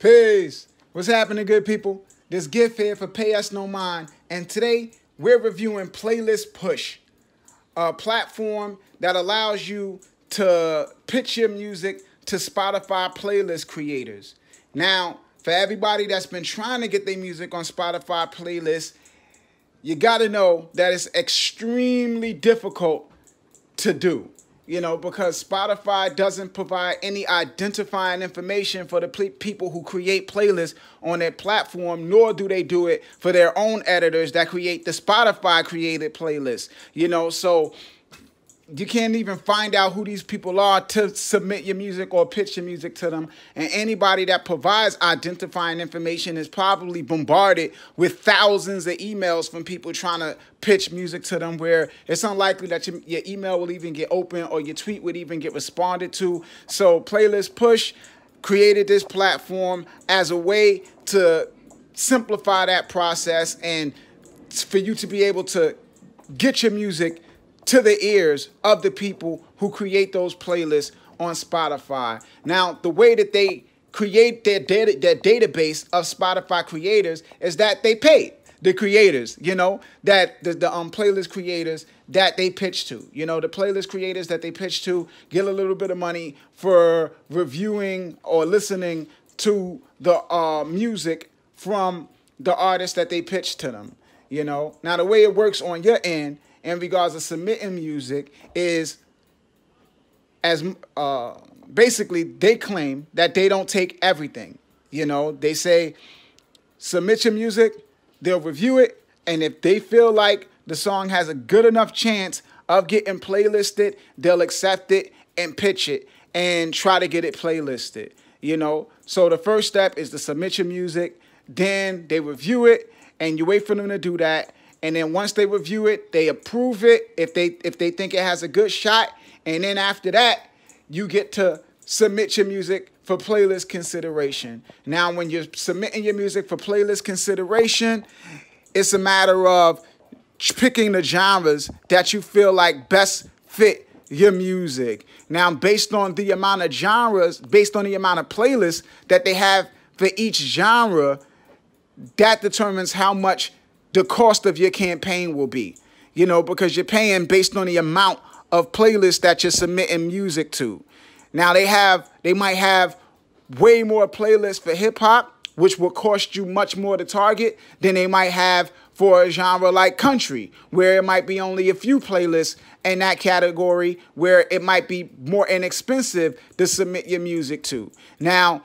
Peace. What's happening, good people? This gift here for Pay Us No Mind, and today we're reviewing Playlist Push, a platform that allows you to pitch your music to Spotify playlist creators. Now, for everybody that's been trying to get their music on Spotify playlists, you got to know that it's extremely difficult to do. Because Spotify doesn't provide any identifying information for the people who create playlists on their platform, nor do they do it for their own editors that create the Spotify created playlist. So you can't even find out who these people are to submit your music or pitch your music to them. And anybody that provides identifying information is probably bombarded with thousands of emails from people trying to pitch music to them, where it's unlikely that your email will even get open or your tweet would even get responded to. So Playlist Push created this platform as a way to simplify that process and for you to be able to get your music to the ears of the people who create those playlists on Spotify. Now, the way that they create their database of Spotify creators is that they pay the creators, that the playlist creators that they pitch to. The playlist creators that they pitch to get a little bit of money for reviewing or listening to the music from the artists that they pitch to them. Now, the way it works on your end in regards to submitting music is as basically they claim that they don't take everything. They say submit your music, they'll review it, and if they feel like the song has a good enough chance of getting playlisted, they'll accept it and pitch it and try to get it playlisted. So the first step is to submit your music, then they review it, and you wait for them to do that. And then once they review it, they approve it if they think it has a good shot. And then after that, you get to submit your music for playlist consideration. Now, when you're submitting your music for playlist consideration, it's a matter of picking the genres that you feel like best fit your music. Now, based on the amount of genres, based on the amount of playlists that they have for each genre, that determines how much the cost of your campaign will be, because you're paying based on the amount of playlists that you're submitting music to. Now, they might have way more playlists for hip hop, which will cost you much more to target than they might have for a genre like country, where it might be only a few playlists in that category, where it might be more inexpensive to submit your music to. Now,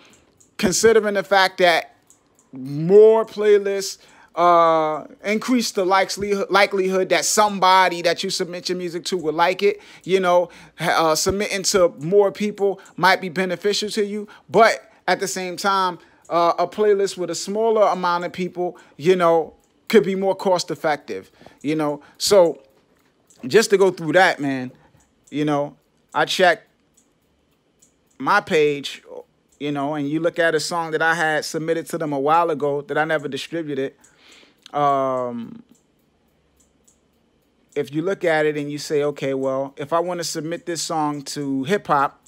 considering the fact that more playlists increase the likelihood that somebody that you submit your music to will like it. Submitting to more people might be beneficial to you, but at the same time, a playlist with a smaller amount of people, could be more cost effective. So just to go through that, man, I checked my page, and you look at a song that I had submitted to them a while ago that I never distributed. If you look at it and you say, okay, well, if I want to submit this song to hip hop,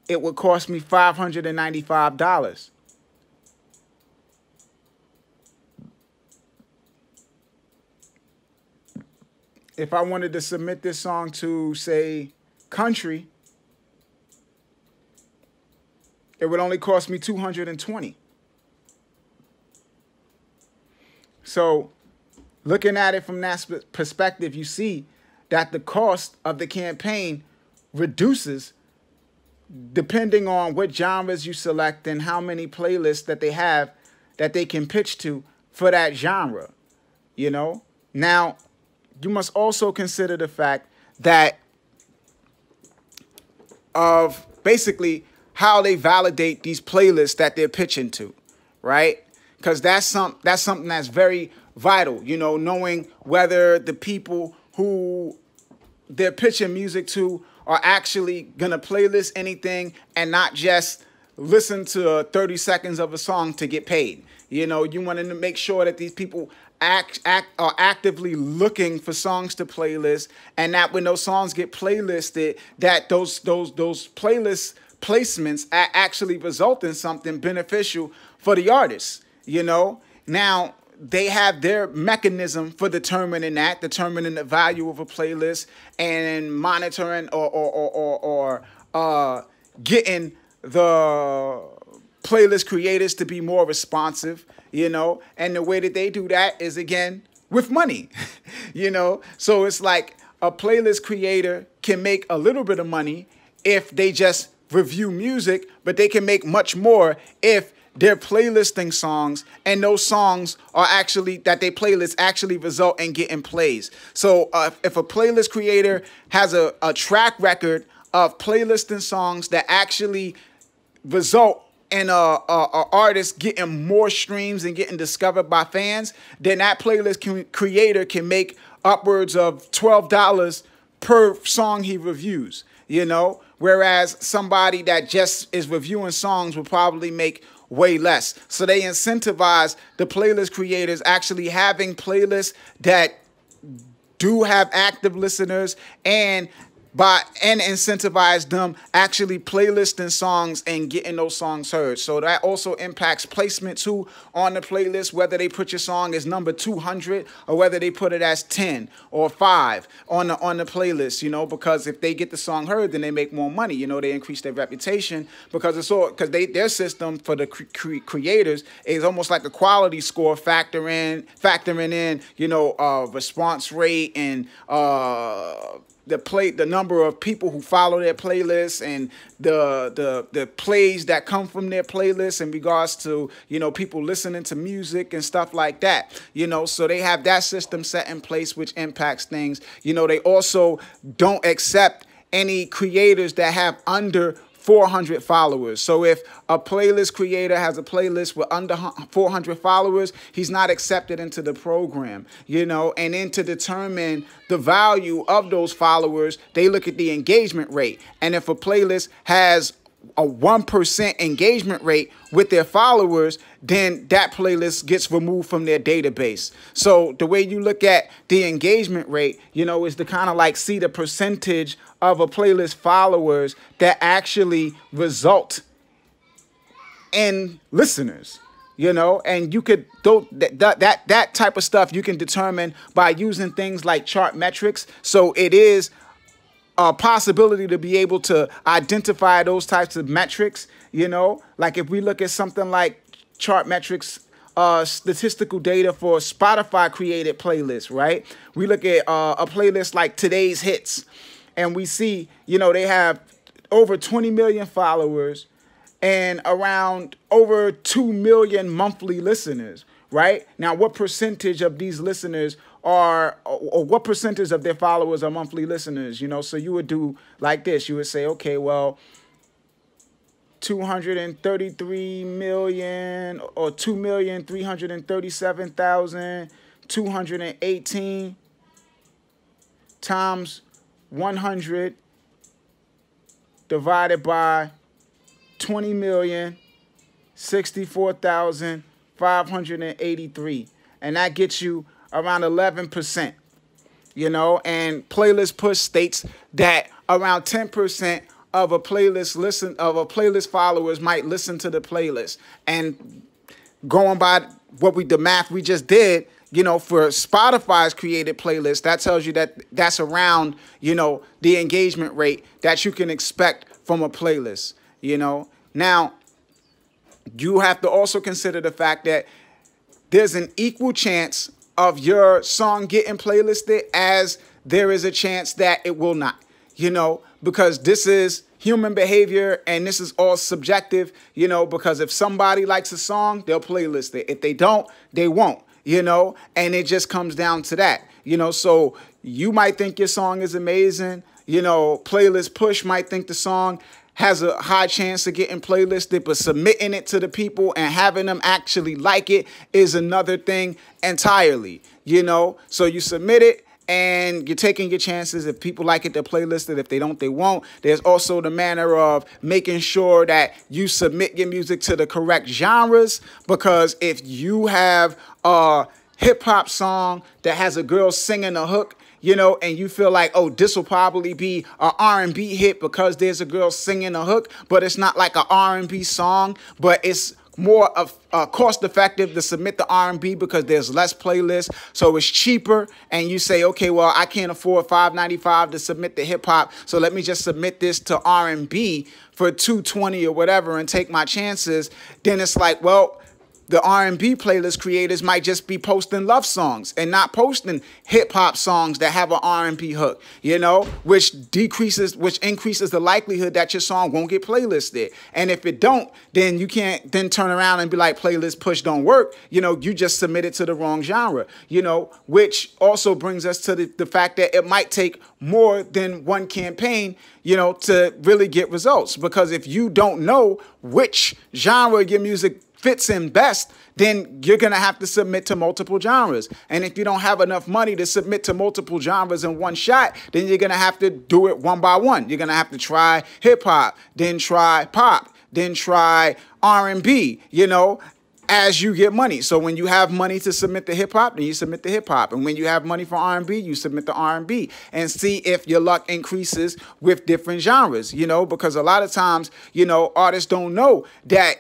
it would cost me $595. If I wanted to submit this song to, say, country, it would only cost me $220. So looking at it from that perspective, you see that the cost of the campaign reduces depending on what genres you select and how many playlists that they have that they can pitch to for that genre. Now, you must also consider the fact that of basically how they validate these playlists that they're pitching to, right? Because that's something that's very vital, knowing whether the people who they're pitching music to are actually going to playlist anything and not just listen to 30 seconds of a song to get paid. You want to make sure that these people are actively looking for songs to playlist, and that when those songs get playlisted, that those playlist placements actually result in something beneficial for the artist, you know. Now, they have their mechanism for determining the value of a playlist and monitoring or getting the playlist creators to be more responsive, you know. And the way that they do that is, again, with money, you know. So it's like a playlist creator can make a little bit of money if they just review music, but they can make much more if they're playlisting songs, and those songs are actually, that they playlist actually result in getting plays. So if a playlist creator has a track record of playlisting songs that actually result in a artist getting more streams and getting discovered by fans, then that playlist creator can make upwards of $12 per song he reviews, you know, whereas somebody that just is reviewing songs will probably make way less. So they incentivize the playlist creators actually having playlists that do have active listeners, and incentivize them actually playlisting songs and getting those songs heard. So that also impacts placement too on the playlist, whether they put your song as number 200 or whether they put it as 10 or 5 on the playlist, you know, because if they get the song heard, then they make more money, you know, they increase their reputation, because it's all, because their system for the creators is almost like a quality score, factoring in, you know, response rate and the number of people who follow their playlists and the plays that come from their playlists in regards to, you know, people listening to music and stuff like that, you know. So they have that system set in place, which impacts things. You know, they also don't accept any creators that have under 400 followers. So if a playlist creator has a playlist with under 400 followers, he's not accepted into the program, you know. And then to determine the value of those followers, they look at the engagement rate. And if a playlist has a 1% engagement rate with their followers, then that playlist gets removed from their database. So the way you look at the engagement rate, you know, is to kind of like see the percentage of a playlist followers that actually result in listeners, you know. And you could that type of stuff you can determine by using things like chart metrics. So it is a possibility to be able to identify those types of metrics, you know. Like if we look at something like chart metrics, statistical data for Spotify created playlists, right? We look at a playlist like Today's Hits, and we see, you know, they have over 20 million followers and around over 2 million monthly listeners, right? Now, what percentage of these listeners are, or what percentage of their followers are monthly listeners, you know? So you would do like this. You would say, okay, well, 233 million or 2,337,218 times 100 divided by 20,064,583, and that gets you around 11%, you know. And Playlist Push states that around 10% of a playlist followers might listen to the playlist. And going by the math we just did, you know, for Spotify's created playlist, that tells you that that's around, you know, the engagement rate that you can expect from a playlist, you know. Now, you have to also consider the fact that there's an equal chance of your song getting playlisted as there is a chance that it will not, you know, because this is human behavior and this is all subjective, you know, because if somebody likes a song, they'll playlist it. If they don't, they won't, you know, and it just comes down to that, you know. So you might think your song is amazing, you know, Playlist Push might think the song has a high chance of getting playlisted, but submitting it to the people and having them actually like it is another thing entirely, you know. So you submit it and you're taking your chances. If people like it, they're playlisted. If they don't, they won't. There's also the manner of making sure that you submit your music to the correct genres, because if you have a hip-hop song that has a girl singing a hook, you know, and you feel like, oh, this will probably be a R&B hit because there's a girl singing a hook, but it's not like a R&B song, but it's more of cost effective to submit the R&B because there's less playlists, so it's cheaper. And you say, okay, well, I can't afford $5.95 to submit the hip hop, so let me just submit this to R&B for $2.20 or whatever and take my chances. Then it's like, well, the R&B playlist creators might just be posting love songs and not posting hip hop songs that have an R&B hook, you know, which increases the likelihood that your song won't get playlisted. And if it don't, then you can't then turn around and be like, playlist push don't work. You know, you just submitted to the wrong genre, you know, which also brings us to the fact that it might take more than one campaign, you know, to really get results. Because if you don't know which genre your music fits in best, then you're going to have to submit to multiple genres. And if you don't have enough money to submit to multiple genres in one shot, then you're going to have to do it one by one. You're going to have to try hip hop, then try pop, then try R&B, you know, as you get money. So when you have money to submit the hip hop, then you submit the hip hop. And when you have money for R&B, you submit the R&B and see if your luck increases with different genres, you know, because a lot of times, you know, artists don't know that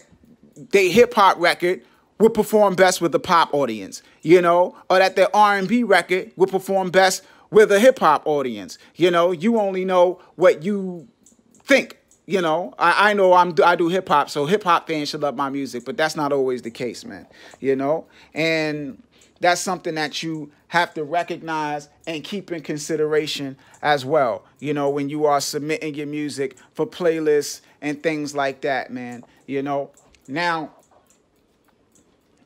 they hip hop record would perform best with the pop audience, you know, or that their R&B record would perform best with a hip hop audience. You know, you only know what you think. You know, I know I do hip hop, so hip hop fans should love my music, but that's not always the case, man. You know, and that's something that you have to recognize and keep in consideration as well, you know, when you are submitting your music for playlists and things like that, man, you know. Now,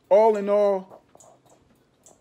all in all,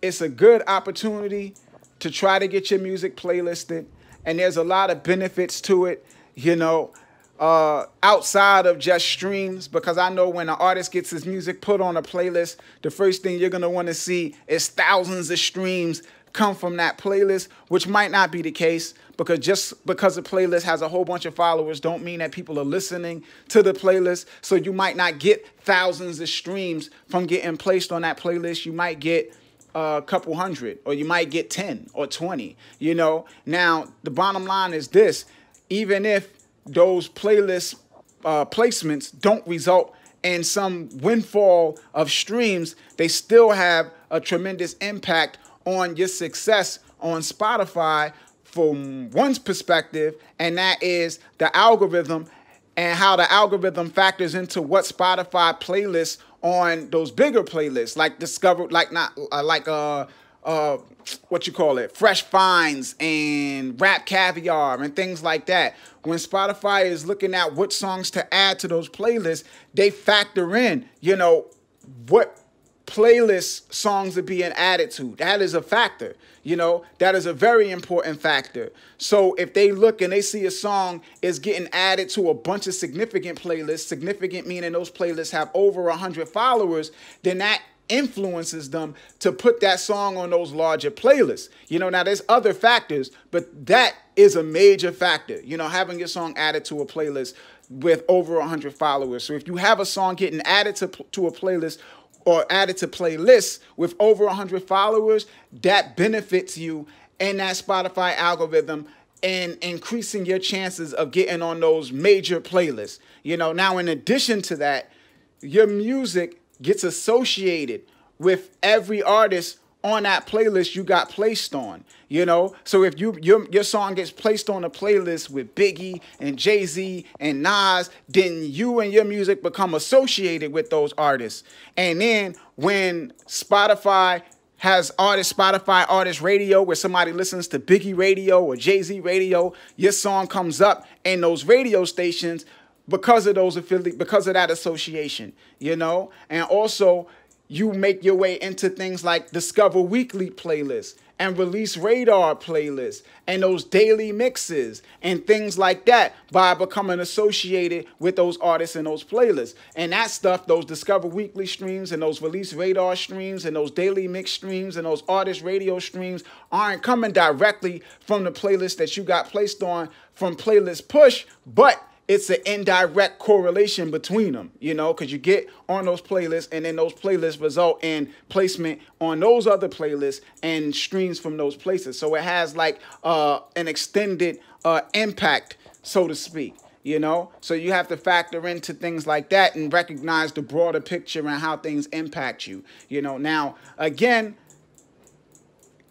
it's a good opportunity to try to get your music playlisted, and there's a lot of benefits to it, you know, outside of just streams, because I know when an artist gets his music put on a playlist, the first thing you're going to want to see is thousands of streams come from that playlist, which might not be the case, because just because a playlist has a whole bunch of followers don't mean that people are listening to the playlist. So you might not get thousands of streams from getting placed on that playlist. You might get a couple hundred, or you might get 10 or 20, you know. Now, the bottom line is this: even if those playlist placements don't result in some windfall of streams, they still have a tremendous impact on your success on Spotify from one's perspective, and that is the algorithm and how the algorithm factors into what Spotify playlists on those bigger playlists, like what you call it, Fresh Finds and Rap Caviar and things like that. When Spotify is looking at what songs to add to those playlists, they factor in, you know, what playlist songs are being added to. That is a factor, you know, that is a very important factor. So if they look and they see a song is getting added to a bunch of significant playlists, significant meaning those playlists have over 100 followers, then that influences them to put that song on those larger playlists. You know, now there's other factors, but that is a major factor, you know, having your song added to a playlist with over 100 followers. So if you have a song getting added to a playlist or added to playlists with over 100 followers, that benefits you in that Spotify algorithm and increasing your chances of getting on those major playlists. You know, now in addition to that, your music gets associated with every artist on that playlist you got placed on, you know? So if your song gets placed on a playlist with Biggie and Jay-Z and Nas, then you and your music become associated with those artists. And then when Spotify has Spotify Artist Radio, where somebody listens to Biggie Radio or Jay-Z Radio, your song comes up in those radio stations because of those because of that association, you know? And also, you make your way into things like Discover Weekly playlists and Release Radar playlists and those daily mixes and things like that by becoming associated with those artists and those playlists. And that stuff, those Discover Weekly streams and those Release Radar streams and those daily mix streams and those artist radio streams aren't coming directly from the playlist that you got placed on from Playlist Push, but it's an indirect correlation between them, you know, because you get on those playlists, and then those playlists result in placement on those other playlists and streams from those places. So it has like an extended impact, so to speak. You know, so you have to factor into things like that and recognize the broader picture and how things impact you. You know, now, again,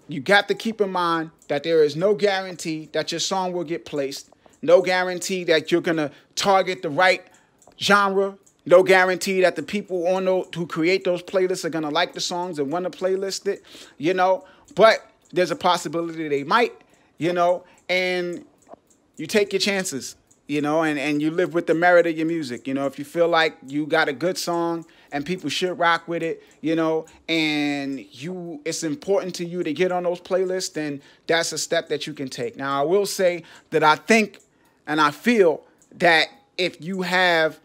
you got to keep in mind that there is no guarantee that your song will get placed. No guarantee that you're going to target the right genre. No guarantee that the people on those, who create those playlists are going to like the songs and want to playlist it, you know. But there's a possibility they might, you know, and you take your chances. You know, and you live with the merit of your music. You know, if you feel like you got a good song and people should rock with it, you know, and it's important to you to get on those playlists, then that's a step that you can take. Now, I will say that I think and I feel that if you have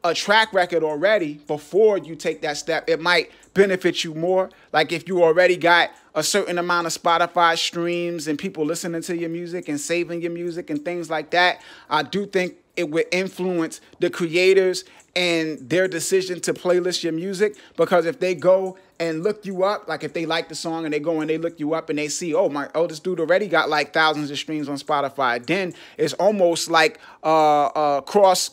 a track record already before you take that step, it might benefit you more. Like if you already got a certain amount of Spotify streams and people listening to your music and saving your music and things like that, I do think it would influence the creators and their decision to playlist your music. Because if they go and look you up, like if they like the song and they go and they look you up and they see, oh, this dude already got like thousands of streams on Spotify, then it's almost like cross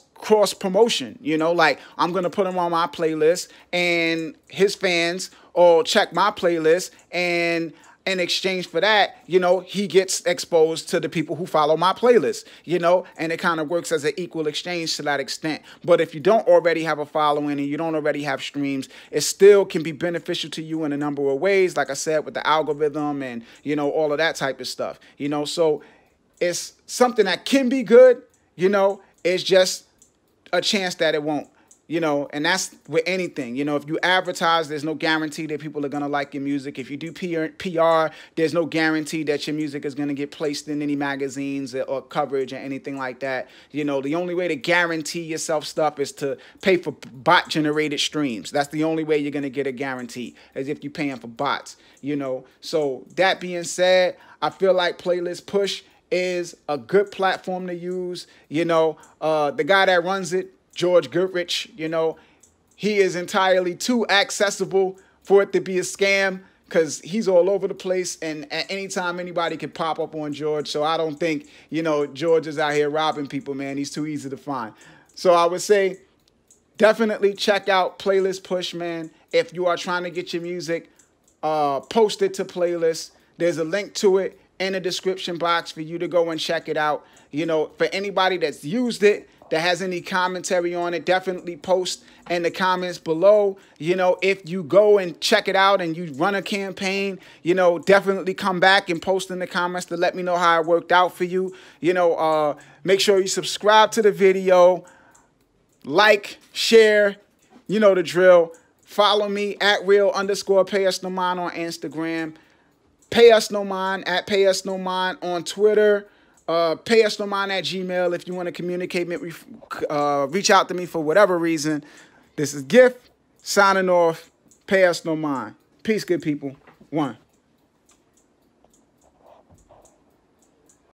promotion, you know, like I'm going to put him on my playlist and his fans will check my playlist, and in exchange for that, you know, he gets exposed to the people who follow my playlist, you know, and it kind of works as an equal exchange to that extent. But if you don't already have a following and you don't already have streams, it still can be beneficial to you in a number of ways, like I said, with the algorithm and, you know, all of that type of stuff, you know. So it's something that can be good, you know, it's just a chance that it won't, you know, and that's with anything. You know, if you advertise, there's no guarantee that people are going to like your music. If you do PR, there's no guarantee that your music is going to get placed in any magazines or coverage or anything like that. You know, the only way to guarantee yourself stuff is to pay for bot-generated streams. That's the only way you're going to get a guarantee, as if you're paying for bots, you know. So that being said, I feel like Playlist Push is a good platform to use. You know, the guy that runs it, George Goodrich, you know, he is entirely too accessible for it to be a scam, because he's all over the place, and at any time anybody can pop up on George. So I don't think, you know, George is out here robbing people, man. He's too easy to find. So I would say definitely check out Playlist Push, man. If you are trying to get your music posted to playlists, there's a link to it in the description box for you to go and check it out. You know, for anybody that's used it, that has any commentary on it, definitely post in the comments below. You know, if you go and check it out and you run a campaign, you know, definitely come back and post in the comments to let me know how it worked out for you. You know, make sure you subscribe to the video, like, share, you know the drill. Follow me at @real_payusnomind on Instagram. Payusnomind at Payusnomind on Twitter. Payusnomind@gmail if you want to communicate, reach out to me for whatever reason. This is Gift signing off. Payusnomind. Peace, good people. One.